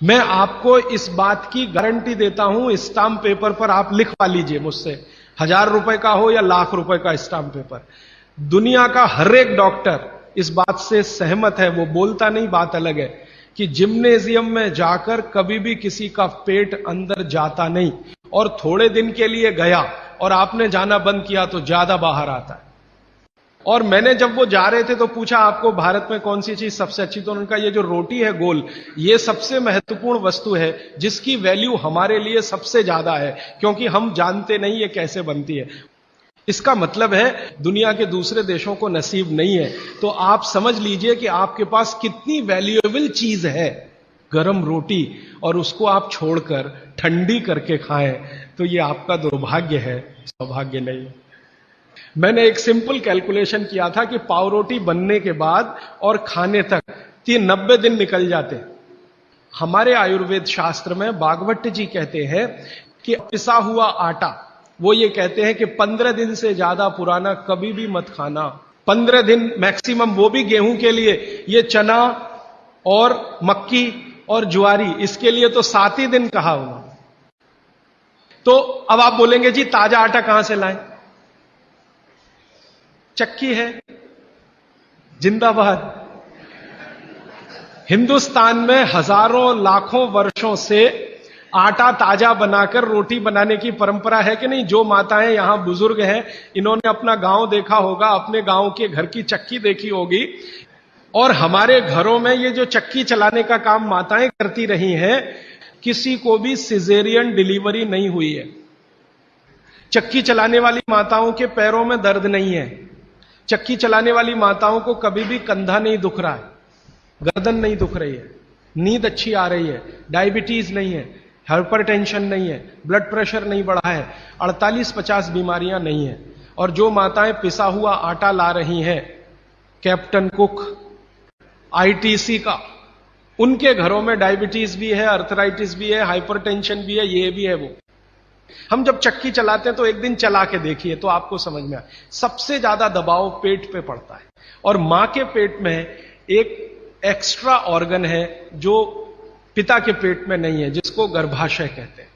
मैं आपको इस बात की गारंटी देता हूं, स्टाम्प पेपर पर आप लिखवा लीजिए मुझसे, 1000 रुपए का हो या लाख रुपए का स्टाम्प पेपर, दुनिया का हर एक डॉक्टर इस बात से सहमत है, वो बोलता नहीं, बात अलग है, कि जिम्नेजियम में जाकर कभी भी किसी का पेट अंदर जाता नहीं, और थोड़े दिन के लिए गया और आपने जाना बंद किया तो ज्यादा बाहर आता है। और मैंने जब वो जा रहे थे तो पूछा, आपको भारत में कौन सी चीज सबसे अच्छी, तो उनका ये जो रोटी है गोल, ये सबसे महत्वपूर्ण वस्तु है जिसकी वैल्यू हमारे लिए सबसे ज्यादा है, क्योंकि हम जानते नहीं ये कैसे बनती है। इसका मतलब है दुनिया के दूसरे देशों को नसीब नहीं है। तो आप समझ लीजिए कि आपके पास कितनी वैल्यूएबल चीज है गरम रोटी, और उसको आप छोड़कर ठंडी करके खाएं, तो ये आपका दुर्भाग्य है, सौभाग्य नहीं। मैंने एक सिंपल कैलकुलेशन किया था कि पाव रोटी बनने के बाद और खाने तक 90 दिन निकल जाते। हमारे आयुर्वेद शास्त्र में भागवत जी कहते हैं कि पिसा हुआ आटा, वो ये कहते हैं कि 15 दिन से ज्यादा पुराना कभी भी मत खाना, 15 दिन मैक्सिमम, वो भी गेहूं के लिए। ये चना और मक्की और ज्वारी, इसके लिए तो 7 ही दिन कहा उन्होंने। तो अब आप बोलेंगे जी ताजा आटा कहां से लाएं? चक्की है, जिंदाबाद। हिंदुस्तान में हजारों लाखों वर्षों से आटा ताजा बनाकर रोटी बनाने की परंपरा है कि नहीं? जो माताएं यहां बुजुर्ग हैं, इन्होंने अपना गांव देखा होगा, अपने गांव के घर की चक्की देखी होगी, और हमारे घरों में ये जो चक्की चलाने का काम माताएं करती रही हैं, किसी को भी सिजेरियन डिलीवरी नहीं हुई है। चक्की चलाने वाली माताओं के पैरों में दर्द नहीं है, चक्की चलाने वाली माताओं को कभी भी कंधा नहीं दुख रहा है, गर्दन नहीं दुख रही है, नींद अच्छी आ रही है, डायबिटीज नहीं है, हाइपरटेंशन नहीं है, ब्लड प्रेशर नहीं बढ़ा है, 48-50 बीमारियां नहीं है। और जो माताएं पिसा हुआ आटा ला रही हैं, कैप्टन कुक, आईटीसी का, उनके घरों में डायबिटीज भी है, अर्थराइटिस भी है, हाइपरटेंशन भी है, ये भी है वो। हम जब चक्की चलाते हैं तो एक दिन चला के देखिए तो आपको समझ में आए, सबसे ज्यादा दबाव पेट पे पड़ता है। और मां के पेट में एक एक्स्ट्रा ऑर्गन है जो पिता के पेट में नहीं है, जिसको गर्भाशय कहते हैं।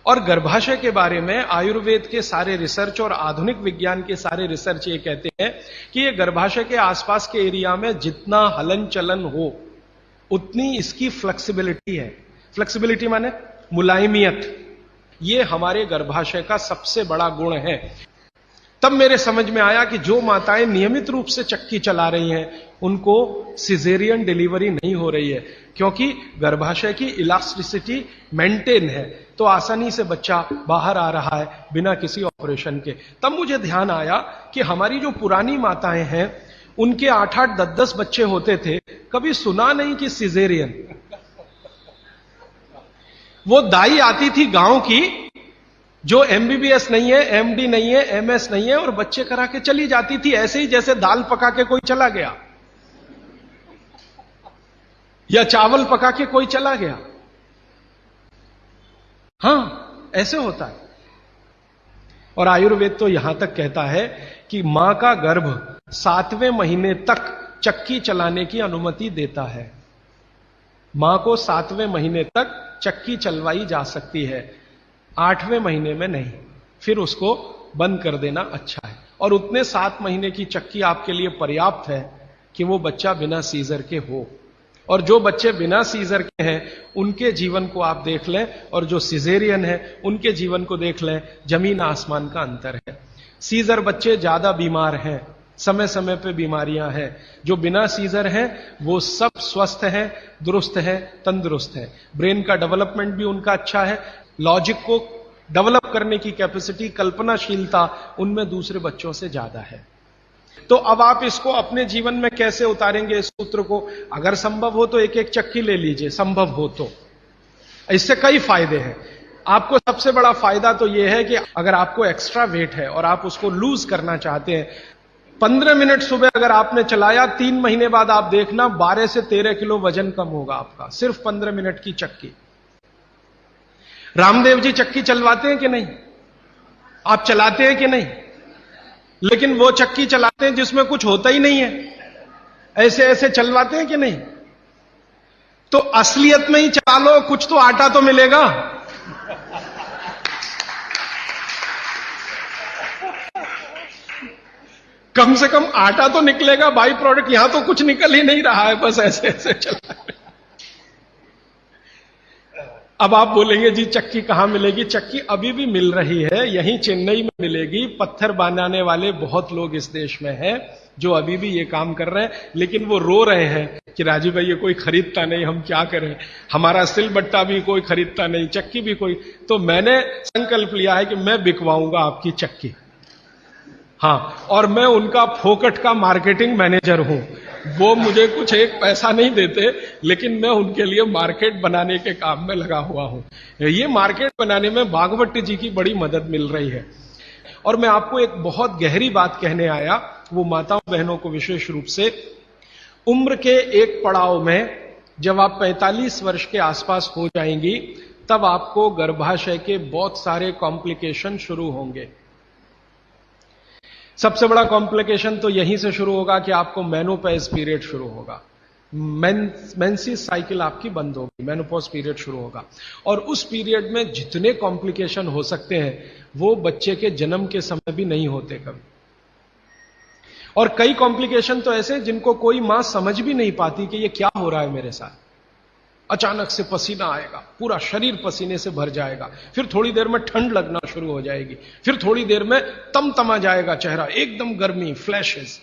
और गर्भाशय के बारे में आयुर्वेद के सारे रिसर्च और आधुनिक विज्ञान के सारे रिसर्च ये कहते हैं कि ये गर्भाशय के आसपास के एरिया में जितना हलन चलन हो उतनी इसकी फ्लेक्सिबिलिटी है। फ्लेक्सिबिलिटी माने मुलायमियत, ये हमारे गर्भाशय का सबसे बड़ा गुण है। तब मेरे समझ में आया कि जो माताएं नियमित रूप से चक्की चला रही हैं उनको सिजेरियन डिलीवरी नहीं हो रही है, क्योंकि गर्भाशय की इलास्टिसिटी मेंटेन है, तो आसानी से बच्चा बाहर आ रहा है बिना किसी ऑपरेशन के। तब मुझे ध्यान आया कि हमारी जो पुरानी माताएं हैं उनके 8-8, 10-10 बच्चे होते थे, कभी सुना नहीं कि सिजेरियन। वो दाई आती थी गांव की, जो एमबीबीएस नहीं है, एमडी नहीं है, एमएस नहीं है, और बच्चे करा के चली जाती थी, ऐसे ही जैसे दाल पका के कोई चला गया या चावल पका के कोई चला गया। हां, ऐसे होता है। और आयुर्वेद तो यहां तक कहता है कि मां का गर्भ 7वें महीने तक चक्की चलाने की अनुमति देता है। मां को 7वें महीने तक चक्की चलवाई जा सकती है, 8वें महीने में नहीं, फिर उसको बंद कर देना अच्छा है। और उतने 7 महीने की चक्की आपके लिए पर्याप्त है कि वो बच्चा बिना सीजर के हो। और जो बच्चे बिना सीजर के हैं उनके जीवन को आप देख लें, और जो सिजेरियन है उनके जीवन को देख लें, जमीन आसमान का अंतर है। सीजर बच्चे ज्यादा बीमार हैं, समय समय पे बीमारियां हैं। जो बिना सीजर हैं वो सब स्वस्थ हैं, दुरुस्त हैं, तंदुरुस्त हैं। ब्रेन का डेवलपमेंट भी उनका अच्छा है, लॉजिक को डेवलप करने की कैपेसिटी, कल्पनाशीलता उनमें दूसरे बच्चों से ज्यादा है। तो अब आप इसको अपने जीवन में कैसे उतारेंगे इस सूत्र को? अगर संभव हो तो एक एक चक्की ले लीजिए, संभव हो तो। इससे कई फायदे हैं। आपको सबसे बड़ा फायदा तो यह है कि अगर आपको एक्स्ट्रा वेट है और आप उसको लूज करना चाहते हैं, 15 मिनट सुबह अगर आपने चलाया, 3 महीने बाद आप देखना 12 से 13 किलो वजन कम होगा आपका, सिर्फ 15 मिनट की चक्की। रामदेव जी चक्की चलवाते हैं कि नहीं? आप चलाते हैं कि नहीं? लेकिन वो चक्की चलाते हैं जिसमें कुछ होता ही नहीं है, ऐसे ऐसे चलवाते हैं कि नहीं? तो असलियत में ही चला लो, कुछ तो आटा तो मिलेगा। कम से कम आटा तो निकलेगा, बाई प्रोडक्ट। यहां तो कुछ निकल ही नहीं रहा है, बस ऐसे ऐसे चला है। अब आप बोलेंगे जी चक्की कहां मिलेगी? चक्की अभी भी मिल रही है, यहीं चेन्नई में मिलेगी। पत्थर बनाने वाले बहुत लोग इस देश में हैं जो अभी भी ये काम कर रहे हैं, लेकिन वो रो रहे हैं कि राजीव भाई ये कोई खरीदता नहीं, हम क्या करें, हमारा सिलबट्टा भी कोई खरीदता नहीं, चक्की भी कोई। तो मैंने संकल्प लिया है कि मैं बिकवाऊंगा आपकी चक्की। हां, और मैं उनका फोकट का मार्केटिंग मैनेजर हूं। वो मुझे कुछ एक पैसा नहीं देते, लेकिन मैं उनके लिए मार्केट बनाने के काम में लगा हुआ हूं। ये मार्केट बनाने में भागवत जी की बड़ी मदद मिल रही है। और मैं आपको एक बहुत गहरी बात कहने आया, वो माताओं बहनों को विशेष रूप से। उम्र के एक पड़ाव में जब आप 45 वर्ष के आसपास हो जाएंगी, तब आपको गर्भाशय के बहुत सारे कॉम्प्लिकेशन शुरू होंगे। सबसे बड़ा कॉम्प्लिकेशन तो यहीं से शुरू होगा कि आपको मेनोपॉज पीरियड शुरू होगा। मेंसेस साइकिल आपकी बंद होगी, मेनोपॉज पीरियड शुरू होगा। और उस पीरियड में जितने कॉम्प्लिकेशन हो सकते हैं वो बच्चे के जन्म के समय भी नहीं होते कभी। और कई कॉम्प्लिकेशन तो ऐसे जिनको कोई मां समझ भी नहीं पाती कि ये क्या हो रहा है मेरे साथ। अचानक से पसीना आएगा, पूरा शरीर पसीने से भर जाएगा, फिर थोड़ी देर में ठंड लगना शुरू हो जाएगी, फिर थोड़ी देर में तमतमा जाएगा चेहरा, एकदम गर्मी, फ्लैशेस।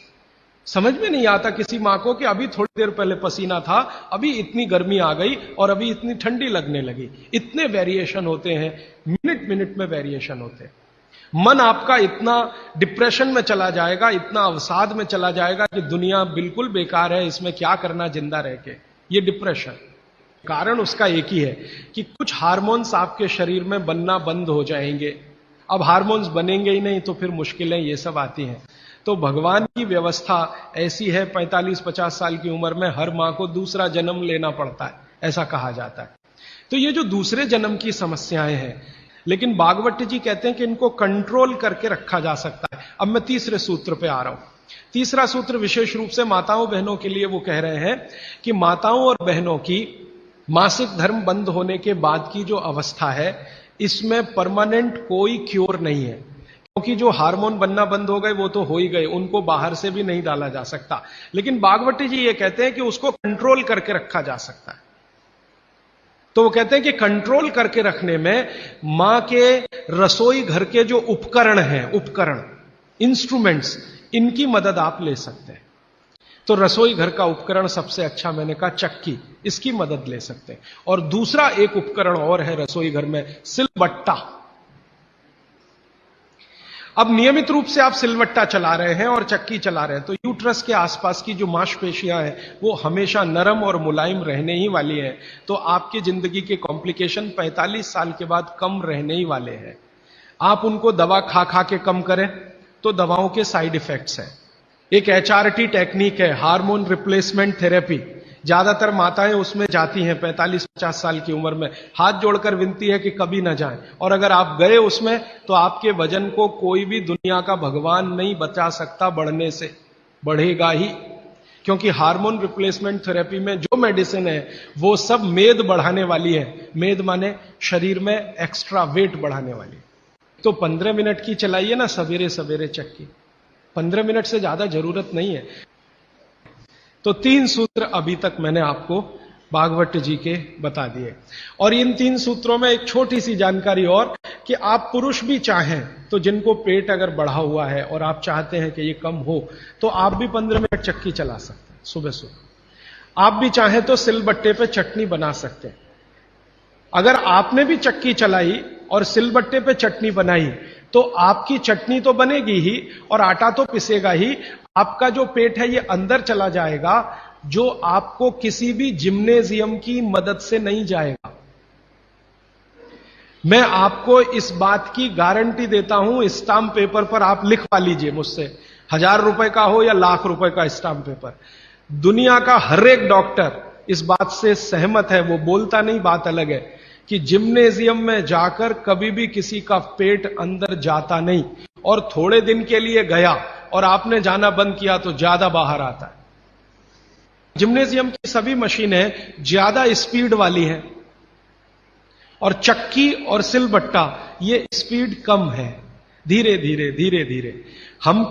समझ में नहीं आता किसी मां को कि अभी थोड़ी देर पहले पसीना था, अभी इतनी गर्मी आ गई और अभी इतनी ठंडी लगने लगी। इतने वेरिएशन होते हैं, मिनट मिनट में वेरिएशन होते हैं। मन आपका इतना डिप्रेशन में चला जाएगा, इतना अवसाद में चला जाएगा कि दुनिया बिल्कुल बेकार है, इसमें क्या करना जिंदा रह के। ये डिप्रेशन, कारण उसका एक ही है कि कुछ हार्मोन्स आपके शरीर में बनना बंद हो जाएंगे। अब हार्मोन्स बनेंगे ही नहीं तो फिर मुश्किलें ये सब आती हैं। तो भगवान की व्यवस्था ऐसी है, 45-50 साल की उम्र में हर मां को दूसरा जन्म लेना पड़ता है, ऐसा कहा जाता है। तो ये जो दूसरे जन्म की समस्याएं हैं, लेकिन भागवत जी कहते हैं कि इनको कंट्रोल करके रखा जा सकता है। अब मैं तीसरे सूत्र पे आ रहा हूं। तीसरा सूत्र विशेष रूप से माताओं बहनों के लिए वो कह रहे हैं कि माताओं और बहनों की मासिक धर्म बंद होने के बाद की जो अवस्था है, इसमें परमानेंट कोई क्योर नहीं है। क्योंकि जो हार्मोन बनना बंद हो गए वो तो हो ही गए, उनको बाहर से भी नहीं डाला जा सकता। लेकिन भागवत जी ये कहते हैं कि उसको कंट्रोल करके रखा जा सकता है। तो वो कहते हैं कि कंट्रोल करके रखने में मां के रसोई घर के जो उपकरण हैं, उपकरण, इंस्ट्रूमेंट्स, इनकी मदद आप ले सकते हैं। तो रसोई घर का उपकरण सबसे अच्छा मैंने कहा चक्की, इसकी मदद ले सकते हैं। और दूसरा एक उपकरण और है रसोई घर में, सिलबट्टा। अब नियमित रूप से आप सिलबट्टा चला रहे हैं और चक्की चला रहे हैं, तो यूट्रस के आसपास की जो मांसपेशियां हैं वो हमेशा नरम और मुलायम रहने ही वाली हैं। तो आपकी जिंदगी के कॉम्प्लिकेशन 45 साल के बाद कम रहने ही वाले हैं। आप उनको दवा खा खा के कम करें तो दवाओं के साइड इफेक्ट्स हैं। एक HRT टेक्निक है, हार्मोन रिप्लेसमेंट थेरेपी। ज्यादातर माताएं उसमें जाती हैं 45-50 साल की उम्र में, हाथ जोड़कर विनती है कि कभी ना जाएं। और अगर आप गए उसमें तो आपके वजन को कोई भी दुनिया का भगवान नहीं बचा सकता बढ़ने से, बढ़ेगा ही। क्योंकि हार्मोन रिप्लेसमेंट थेरेपी में जो मेडिसिन है वो सब मेद बढ़ाने वाली है। मेद माने शरीर में एक्स्ट्रा वेट बढ़ाने वाली। तो 15 मिनट की चलाइए ना सवेरे सवेरे चक्की, 15 मिनट से ज्यादा जरूरत नहीं है। तो 3 सूत्र अभी तक मैंने आपको भागवत जी के बता दिए। और इन 3 सूत्रों में एक छोटी सी जानकारी और, कि आप पुरुष भी चाहें तो जिनको पेट अगर बढ़ा हुआ है और आप चाहते हैं कि ये कम हो, तो आप भी 15 मिनट चक्की चला सकते हैं सुबह सुबह। आप भी चाहें तो सिलबट्टे पे चटनी बना सकते हैं। अगर आपने भी चक्की चलाई और सिलबट्टे पे चटनी बनाई तो आपकी चटनी तो बनेगी ही और आटा तो पिसेगा ही। आपका जो पेट है ये अंदर चला जाएगा, जो आपको किसी भी जिम्नेजियम की मदद से नहीं जाएगा। मैं आपको इस बात की गारंटी देता हूं, स्टाम्प पेपर पर आप लिखवा लीजिए मुझसे, 1000 रुपए का हो या लाख रुपए का स्टाम्प पेपर। दुनिया का हर एक डॉक्टर इस बात से सहमत है, वो बोलता नहीं, बात अलग है, कि जिम्नेजियम में जाकर कभी भी किसी का पेट अंदर जाता नहीं। और थोड़े दिन के लिए गया और आपने जाना बंद किया तो ज्यादा बाहर आता है। जिम्नेजियम की सभी मशीनें ज्यादा स्पीड वाली हैं और चक्की और सिलबट्टा ये स्पीड कम है, धीरे धीरे धीरे धीरे।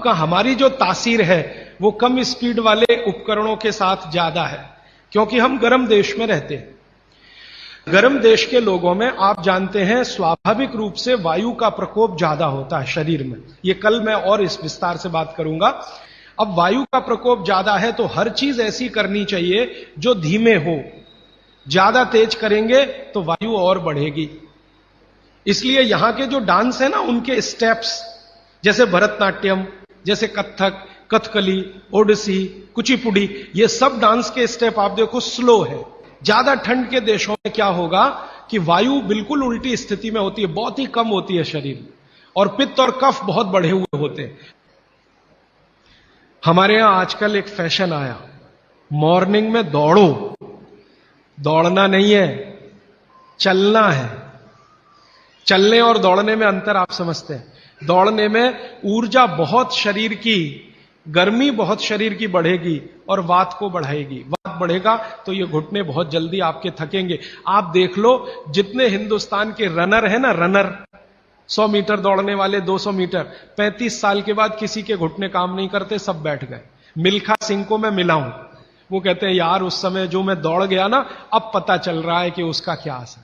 हमारी जो तासीर है वो कम स्पीड वाले उपकरणों के साथ ज्यादा है, क्योंकि हम गर्म देश में रहते हैं। गर्म देश के लोगों में आप जानते हैं स्वाभाविक रूप से वायु का प्रकोप ज्यादा होता है शरीर में। ये कल मैं और इस विस्तार से बात करूंगा। अब वायु का प्रकोप ज्यादा है तो हर चीज ऐसी करनी चाहिए जो धीमे हो। ज्यादा तेज करेंगे तो वायु और बढ़ेगी। इसलिए यहां के जो डांस है ना, उनके स्टेप्स, जैसे भरतनाट्यम, जैसे कथक, कथकली, ओडिसी, कुचिपुड़ी, ये सब डांस के स्टेप आप देखो स्लो है। ज्यादा ठंड के देशों में क्या होगा कि वायु बिल्कुल उल्टी स्थिति में होती है, बहुत ही कम होती है शरीर में, और पित्त और कफ बहुत बढ़े हुए होते हैं। हमारे यहां आजकल एक फैशन आया, मॉर्निंग में दौड़ो। दौड़ना नहीं है, चलना है। चलने और दौड़ने में अंतर आप समझते हैं। दौड़ने में ऊर्जा बहुत शरीर की, गर्मी बहुत शरीर की बढ़ेगी और वात को बढ़ाएगी। वात बढ़ेगा तो ये घुटने बहुत जल्दी आपके थकेंगे। आप देख लो, जितने हिंदुस्तान के रनर है ना, रनर 100 मीटर दौड़ने वाले, 200 मीटर, 35 साल के बाद किसी के घुटने काम नहीं करते, सब बैठ गए। मिल्खा सिंह को मैं मिला हूं, वो कहते हैं यार उस समय जो मैं दौड़ गया ना, अब पता चल रहा है कि उसका क्या असर।